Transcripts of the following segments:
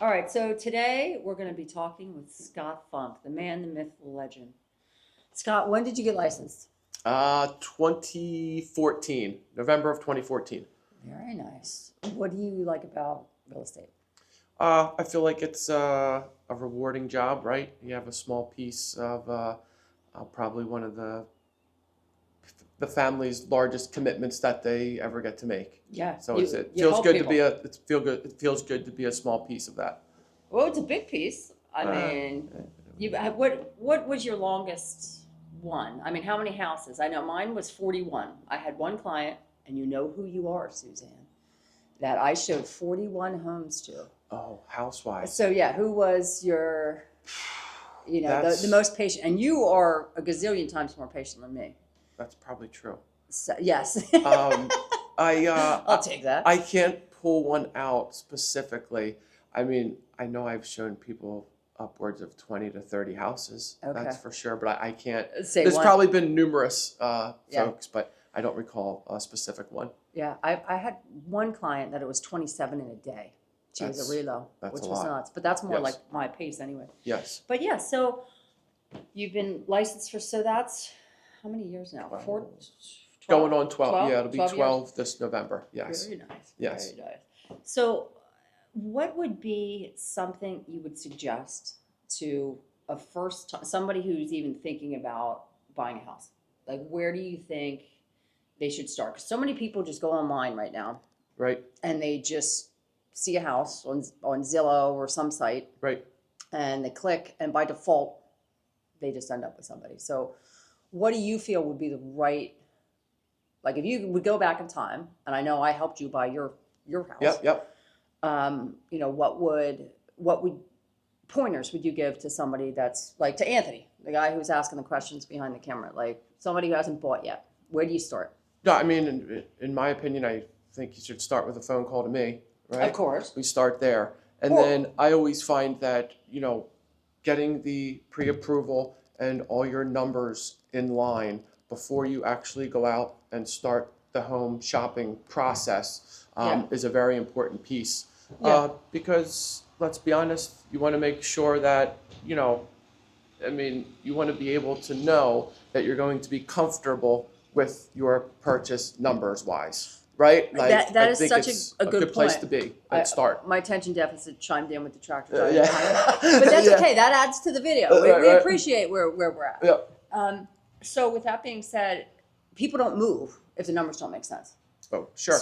All right, so today we're going to be talking with Scott Funk, the man, the myth, the legend. Scott, when did you get licensed? 2014, November of 2014. Very nice. What do you like about real estate? I feel like it's a rewarding job, right? You have a small piece of probably one of the family's largest commitments that they ever get to make. Yeah, So you it you feels help good to be people. it feels good to be a small piece of that. Well, it's a big piece. I Uh, mean, what was your longest one? I mean, how many houses? I know mine was 41. I had one client, and you know who you are, Suzanne, that I showed 41 homes to. oh, house-wise, So yeah, who was your, the that's most patient? And you are a gazillion times more patient than me. that's probably true. So, yes. Um, I I'll take that. I can't pull one out specifically. I mean, I know I've shown people upwards of 20 to 30 houses. Okay. That's for sure, but I can't. Say There's one. probably been numerous Yeah. folks, but I don't recall a specific one. Yeah. I had one client that it was 27 in a day. She was a That's relo, that's which a was lot. nuts. But that's more like Yes. my pace anyway. Yes. But yeah, so you've been licensed for, so that's how many years now? 12, Going on 12. 12? Yeah, it'll be 12 years? 12 this November. Yes. Very nice. Yes. Very nice. So, what would be something you would suggest to a somebody who's even thinking about buying a house? Like, where do you think they should start? Because so many people just go online right now Right. and they just see a house on Zillow or some site Right. and they click, and by default, they just end up with somebody. So, what do you feel would be the right, like if you would go back in time, and I know I helped you buy your house. Yep. Yep. What would pointers would you give to somebody that's like to Anthony, the guy who's asking the questions behind the camera, like somebody who hasn't bought yet? Where do you start? No, I mean, in my opinion, I think you should start with a phone call to me, right? Of course. We start there. And Or then I always find that, getting the pre-approval and all your numbers in line before you actually go out and start the home shopping process Yeah. is a very important piece. Yeah. Because let's be honest, you want to make sure that, you want to be able to know that you're going to be comfortable with your purchase numbers wise, right? Like, that I is think such it's a good place point. to be and start. My attention deficit chimed in with the tractor driver. Yeah. But that's Yeah. okay. That adds to the video. We Right. appreciate where we're at. Yeah. So with that being said, people don't move if the numbers don't make sense. Oh, sure.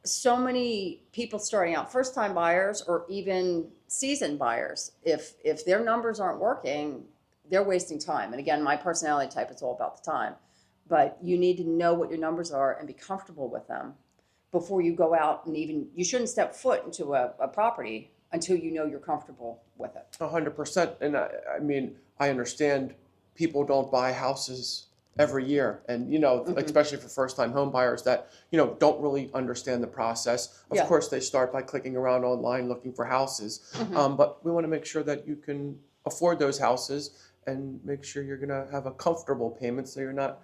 So many people starting out, first time buyers or even seasoned buyers, if their numbers aren't working, they're wasting time. And again, my personality type, it's all about the time. But you need to know what your numbers are and be comfortable with them before you go out, and even you shouldn't step foot into a property until you know you're comfortable with it. 100%. And I understand people don't buy houses every year. And, especially for first time home buyers that, don't really understand the process. Of Yeah. course, they start by clicking around online looking for houses. But we want to make sure that you can afford those houses and make sure you're going to have a comfortable payment so you're not,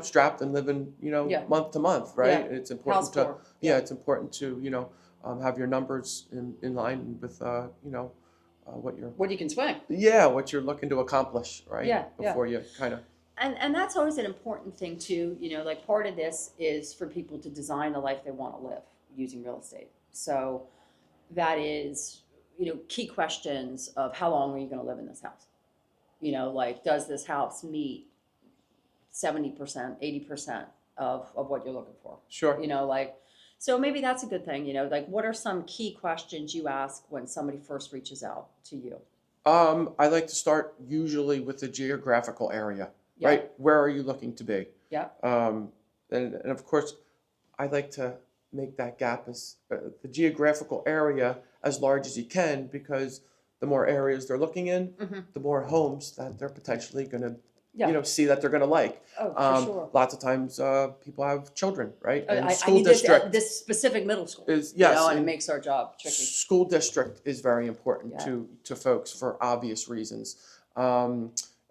strapped and living, Yeah. month to month, right? Yeah. It's important House to, poor. it's important to, have your numbers in line with, what you're What you can swing. what you're looking to accomplish, right? Yeah, yeah. Before you kind of. And that's always an important thing too. Like part of this is for people to design the life they want to live using real estate. So that is, key questions of how long are you going to live in this house? Like does this house meet 70%, 80% of what you're looking for? Sure. So maybe that's a good thing, like what are some key questions you ask when somebody first reaches out to you? I like to start usually with the geographical area, Yeah. right? Where are you looking to be? Yeah. And of course, I like to make that gap as the geographical area as large as you can because the more areas they're looking in, Mm-hmm. the more homes that they're potentially going to, Yeah. see that they're going to like. Oh, for sure. Lots of times people have children, right? And I school need district this specific middle school, is, yes. and it and makes our job tricky. School district is very important Yeah. to folks for obvious reasons.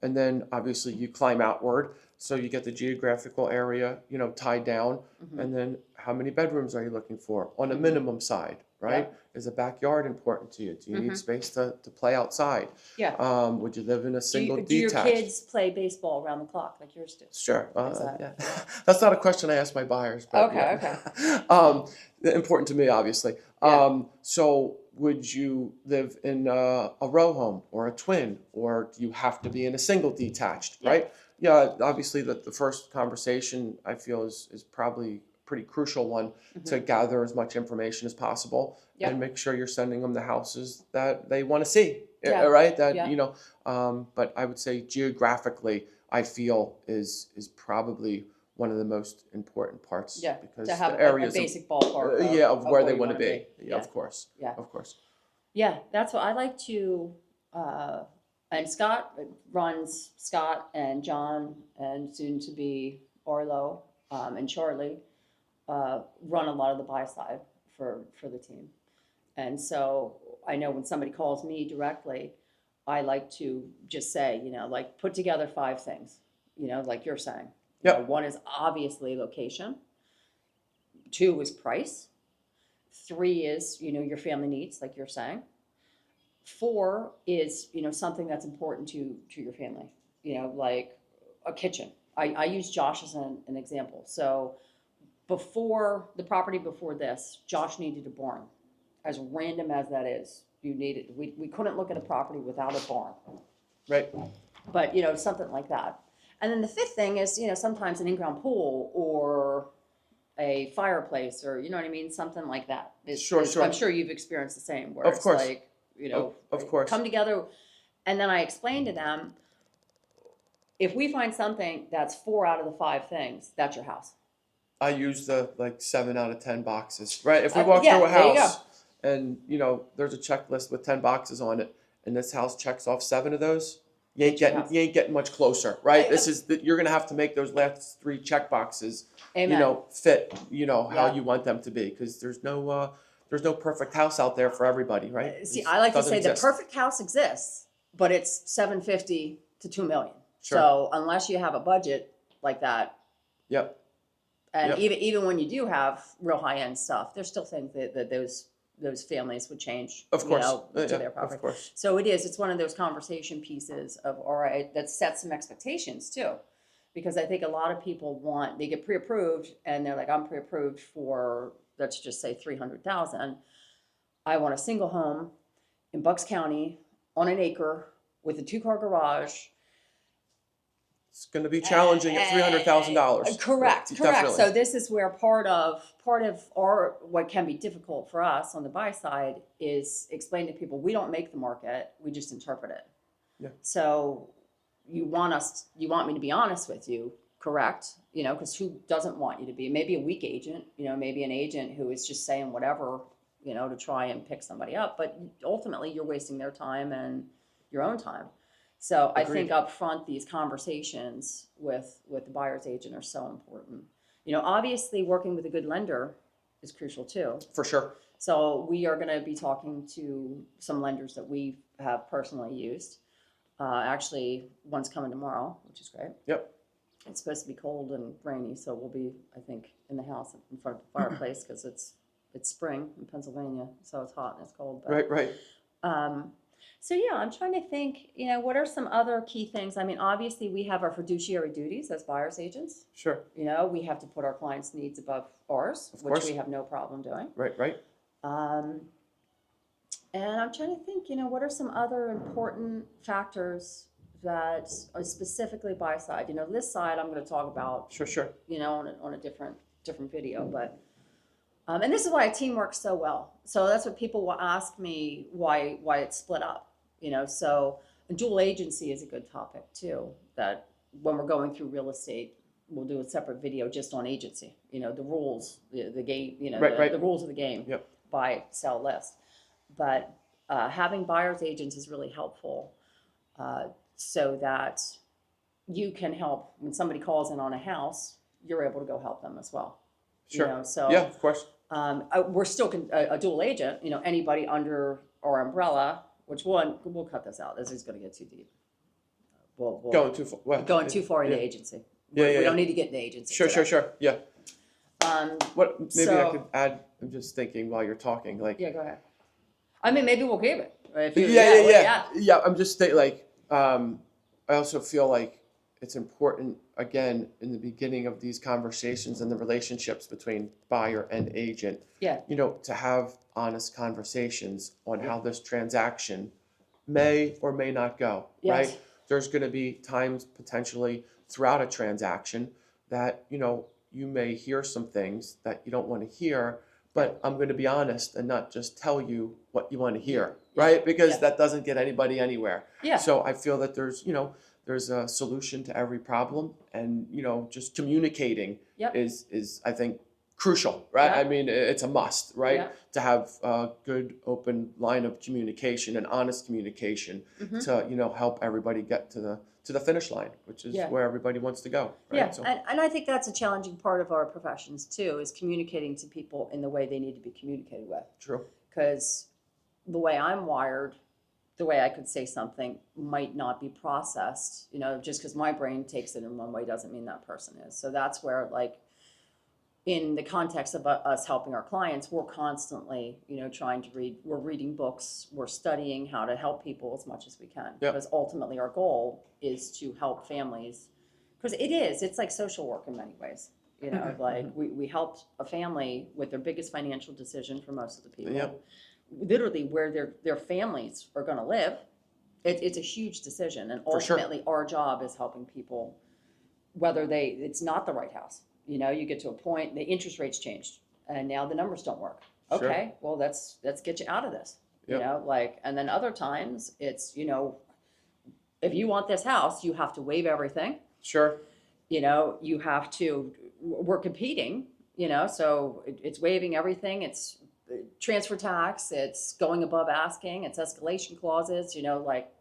And then obviously you climb outward, so you get the geographical area, tied down. Mhm. And then how many bedrooms are you looking for on a Mhm. minimum side, right? Is a backyard important to you? Do you need space to play outside? Yeah. Would you live in a Do, single do your detached? kids play baseball around the clock like yours do? Sure. Is that- Yeah. That's not a question I ask my buyers, but Okay, yeah. okay. Important to me, obviously. Yeah. So would you live in a row home or a twin, or do you have to be in a single detached, Yeah. right? Yeah, obviously the first conversation I feel is probably a pretty crucial one to gather as much information as possible Yep. and make sure you're sending them the houses that they want to see, Yeah. right? That, Yeah. but I would say geographically, I feel is probably one of the most important parts Yeah. because To have the a areas basic ballpark of where they you want to wanna be. Yeah. Of course. Yeah. Of course. Yeah, that's what I like to, and Scott runs, Scott and John and soon to be Arlo, and Charlie, run a lot of the buy side for the team. And so I know when somebody calls me directly, I like to just say, like put together 5 things, like you're saying. Yep. One is obviously location. 2 is price. 3 is, your family needs, like you're saying. 4 is, something that's important to your family, like a kitchen. I use Josh as an example. So before the property before this, Josh needed a barn. As random as that is, we couldn't look at a property without a barn. Right. But, something like that. And then the 5th thing is, sometimes an in-ground pool or a fireplace or, you know what I mean? Something like that. Sure. I'm sure you've experienced the same where Of it's course. like, Of course. come together. And then I explain to them, if we find something that's 4 out of the 5 things, that's your house. I use the like 7 out of 10 boxes, right? If we Yeah, walk through a there you go. house and there's a checklist with 10 boxes on it, and this house checks off 7 of those, you ain't It's your getting house. much closer, right? You're gonna have to make those last 3 check boxes, Amen. fit, how Yeah. you want them to be, because there's no perfect house out there for everybody, right? See, It I like to doesn't say exist. the perfect house exists, but it's 750 to 2 million. Sure. So unless you have a budget like that, Yep. and Yep. even when you do have real high end stuff, there's still things that those families would change, Of course. to Yeah, their property. of course. So it's one of those conversation pieces of, all right, that sets some expectations too. Because I think a lot of people they get pre-approved and they're like, I'm pre-approved for, let's just say 300,000. I want a single home in Bucks County on an acre with a 2-car garage. It's going to be challenging at $300,000. Correct. Definitely. So this is where part of our what can be difficult for us on the buy side is explain to people we don't make the market, we just interpret it. Yeah. So you want me to be honest with you, correct? Because who doesn't want you to be? Maybe a weak agent, maybe an agent who is just saying whatever, to try and pick somebody up, but ultimately you're wasting their time and your own time. So I think up front, these conversations with the buyer's agent are so important. Obviously working with a good lender is crucial too. For sure. So we are going to be talking to some lenders that we have personally used. Actually, one's coming tomorrow, which is great. Yep. It's supposed to be cold and rainy, so we'll be, I think, in the house in front of the fireplace because it's spring in Pennsylvania, so it's hot and it's cold. But, Right. So yeah, I'm trying to think, what are some other key things? I mean, obviously we have our fiduciary duties as buyer's agents. Sure. We have to put our clients' needs above ours, Of which course. we have no problem doing. Right. And I'm trying to think, what are some other important factors that are specifically buy side? List side I'm going to talk about, Sure. on a different video, but and this is why a team works so well. So that's what people will ask me why it's split up. So a dual agency is a good topic too. That when we're going through real estate, we'll do a separate video just on agency. The rules, the game. Right. The rules of the game. Yep. Buy, sell, list. But having buyer's agents is really helpful, so that you can help when somebody calls in on a house. You're able to go help them as well. Sure. So Yeah, of course. we're still a dual agent. Anybody under our umbrella. Which one? We'll cut this out. This is going to get too deep. We'll Going too far. Well, going too far in yeah. the agency. Yeah. We don't need to get in the agency. Sure. today. Yeah. What maybe I So- could add. I'm just thinking while you're talking, like Yeah, go ahead. I mean, maybe we'll keep it. If you- yeah. I'm just saying, like, I also feel like it's important, again, in the beginning of these conversations and the relationships between buyer and agent, Yeah. to have honest conversations on how this transaction may or may not go, Yes. right? There's going to be times potentially throughout a transaction that, you may hear some things that you don't want to hear, but I'm going to be honest and not just tell you what you want to hear, Yeah. right? Because Yeah. that doesn't get anybody anywhere. Yeah. So I feel that there's a solution to every problem, and just communicating Yep. is I think crucial, right? Yeah. I mean, it's a must, right? Yeah. To have a good open line of communication and honest communication Mhm. to help everybody get to the finish line, which is Yeah. where everybody wants to go, right? Yeah, So and I think that's a challenging part of our professions too, is communicating to people in the way they need to be communicated with. true. Because the way I'm wired, the way I could say something might not be processed, just because my brain takes it in one way doesn't mean that person is. So that's where, like, in the context of us helping our clients, we're constantly, trying to we're reading books, we're studying how to help people as much as we can. Yep. Because ultimately our goal is to help families, because it's like social work in many ways. Like we helped a family with their biggest financial decision for most of the people. Yep. Literally where their families are going to live. It's a huge decision, and For sure. ultimately our job is helping people, whether it's not the right house. You get to a point, the interest rates changed, and now the numbers don't work. Sure. Okay, well, let's get you out of this. Yep. And then other times it's, if you want this house, you have to waive everything. Sure. You have to, we're competing, so it's waiving everything. It's transfer tax, it's going above asking, it's escalation clauses,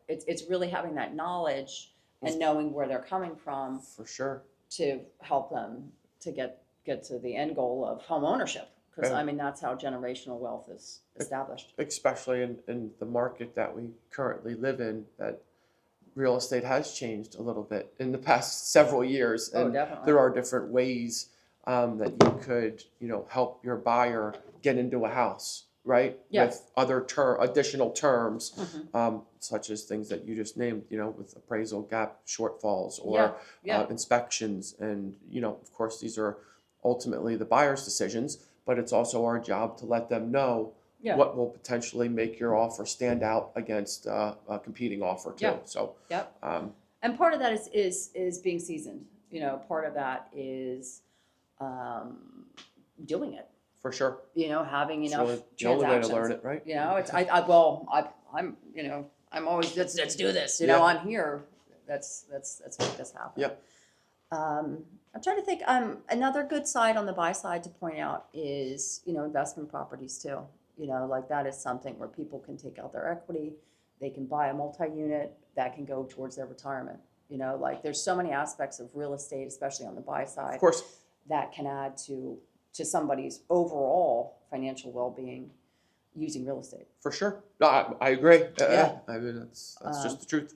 it's really having that knowledge and knowing where they're coming from For sure. to help them to get to the end goal of home ownership. Because, Yeah. I mean, that's how generational wealth is established. Especially in the market that we currently live in, that real estate has changed a little bit in the past several years. Oh, And definitely. there are different ways that you could, help your buyer get into a house, right? Yeah. With other additional terms, Mhm. such as things that you just named, with appraisal gap shortfalls or Yeah, yeah. inspections. And, of course, these are ultimately the buyer's decisions, but it's also our job to let them know Yeah. what will potentially make your offer stand out against a competing offer too. Yeah. So, Yep. um, And part of that is being seasoned. Part of that is doing it. for sure, Having it's enough really the only way to transactions. learn it, right? I'm I'm always let's do this. Yeah. I'm here. Let's make this happen. Yep. I'm trying to think. Another good side on the buy side to point out is investment properties too. Like that is something where people can take out their equity. They can buy a multi-unit that can go towards their retirement. Like there's so many aspects of real estate, especially on the buy side, Of course, that can add to somebody's overall financial well-being using real estate. for sure. No, I agree. Yeah. I mean, that's just the truth.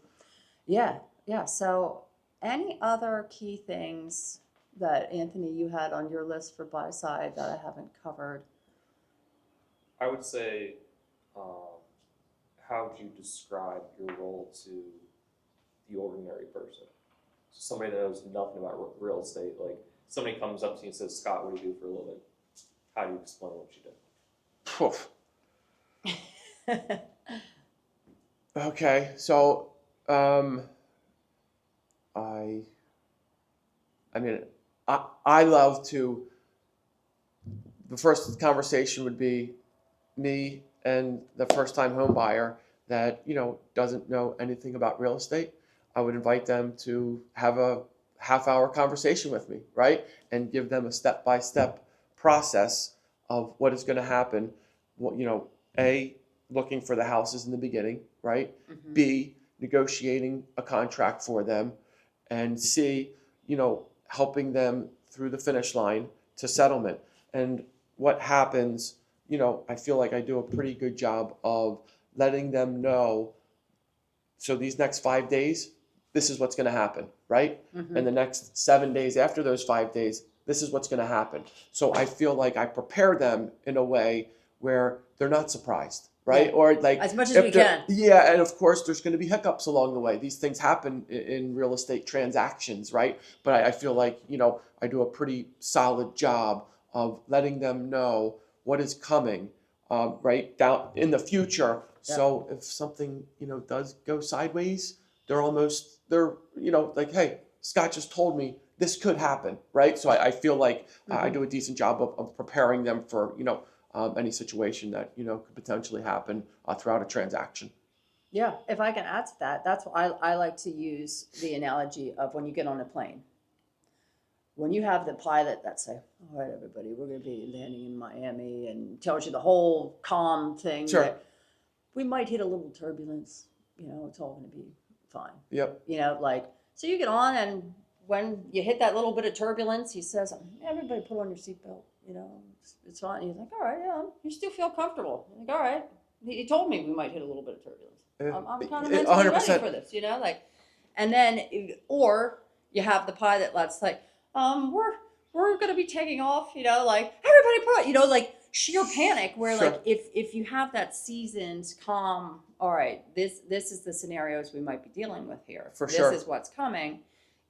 Yeah, yeah. So any other key things that, Anthony, you had on your list for buy side that I haven't covered? I would say, how would you describe your role to the ordinary person? So somebody that knows nothing about real estate, like somebody comes up to you and says, "Scott, what do you do for a living?" How do you explain what you do? Phew. Okay, so I mean, I love to. The first conversation would be me and the first time home buyer that doesn't know anything about real estate. I would invite them to have a half-hour conversation with me, right, and give them a step-by-step process of what is going to happen. What A, looking for the houses in the beginning, right? Mhm. B, negotiating a contract for them, and C, helping them through the finish line to settlement. And what happens, I feel like I do a pretty good job of letting them know. So these next 5 days, this is what's going to happen, right? Mhm. And the next 7 days after those 5 days, this is what's going to happen. So I feel like I prepare them in a way where they're not surprised, right? Yeah. Or like As much as if we they're- can. Yeah, and of course there's going to be hiccups along the way. These things happen in real estate transactions, right? But I feel like, I do a pretty solid job of letting them know what is coming, right down in the future. Yeah. So if something, does go sideways, they're, like, hey, Scott just told me this could happen, right? So I feel like I do a decent job of preparing them for, any situation that, could potentially happen throughout a transaction. Yeah, if I can add to that, that's why I like to use the analogy of when you get on a plane. When you have the pilot that say, all right, everybody, we're going to be landing in Miami, and tells you the whole calm thing. Sure. That we might hit a little turbulence, it's all going to be fine. Yep. So you get on, and when you hit that little bit of turbulence, he says, everybody put on your seatbelt, it's fine. And you're like, all right, yeah, you still feel comfortable. You're like, all right. He told me we might hit a little bit of turbulence. I'm kind of mentally ready 100%. for this, and then, or you have the pilot that's like, we're going to be taking off, like everybody put, like sheer panic where Sure. like if you have that seasoned, calm, all right, this is the scenarios we might be dealing with here. For sure. This is what's coming.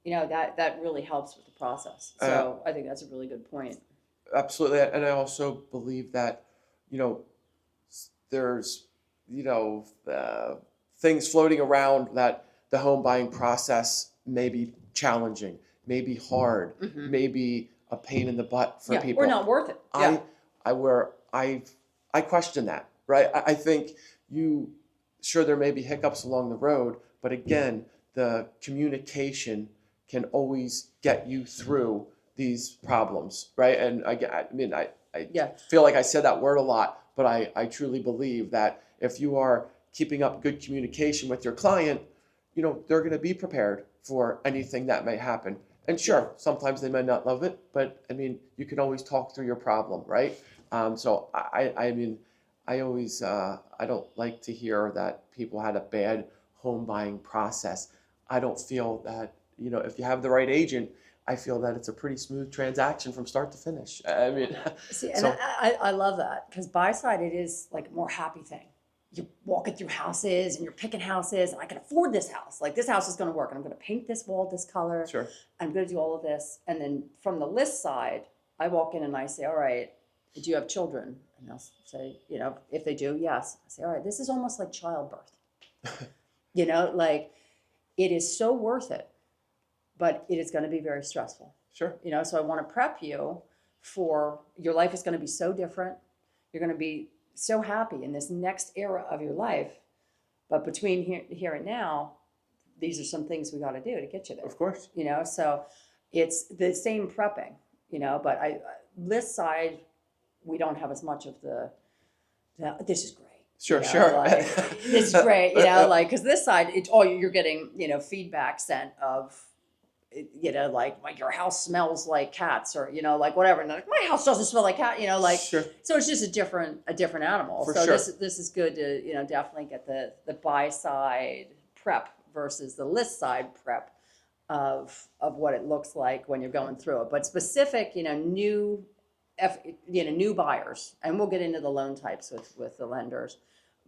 That really helps with the process. So I think that's a really good point. Absolutely. And I also believe that, there's, things floating around that the home buying process may be challenging, may be hard, may be a pain in the butt for people. Or not worth it. Yeah. I question that, right? I think sure, there may be hiccups along the road, but again, the communication can always get you through these problems, right? And I feel like I said that word a lot, but I truly believe that if you are keeping up good communication with your client, they're going to be prepared for anything that may happen. And sure, sometimes they might not love it, but you can always talk through your problem, right? So I always, I don't like to hear that people had a bad home buying process. I don't feel that, if you have the right agent, I feel that it's a pretty smooth transaction from start to finish. See, and so- I love that, because buy side, it is like a more happy thing. You're walking through houses and you're picking houses, and I can afford this house. Like, this house is going to work, and I'm going to paint this wall this color. Sure. I'm going to do all of this. And then from the list side, I walk in and I say, all right, do you have children? And they'll say, if they do, yes. I say, all right, this is almost like childbirth. Like, it is so worth it, but it is going to be very stressful. Sure. So I want to prep you for your life is going to be so different. You're going to be so happy in this next era of your life. But between here and now, these are some things we got to do to get you there. Of course. So it's the same prepping, but list side, we don't have as much of this is great. Sure, sure. Like, this is great, because this side, it's all you're getting, feedback sent of, like your house smells like cats, or like whatever. And like, my house doesn't smell like cat, Sure. So it's just a different animal. For So sure. this is good to definitely get the buy side prep versus the list side prep of what it looks like when you're going through it. But specific, new buyers, and we'll get into the loan types with the lenders.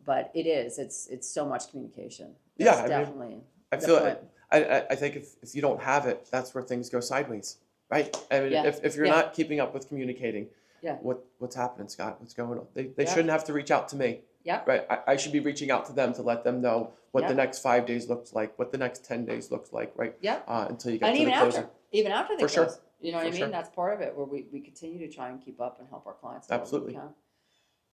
But it's so much communication. Yeah, That's definitely. I the feel point. I think if you don't have it, that's where things go sideways, right? Yeah. If you're Yeah. not keeping up with communicating, Yeah. what's happening, Scott? What's going on? They Yeah. shouldn't have to reach out to me, Yeah. right? I should be reaching out to them to let them know what Yeah. the next 5 days looks like, what the next 10 days looks like, right? Yeah. Until you get And to the closing. even after they For sure. close, you know what For I mean? sure. That's part of it, where we continue to try and keep up and help our clients. however we Absolutely. can.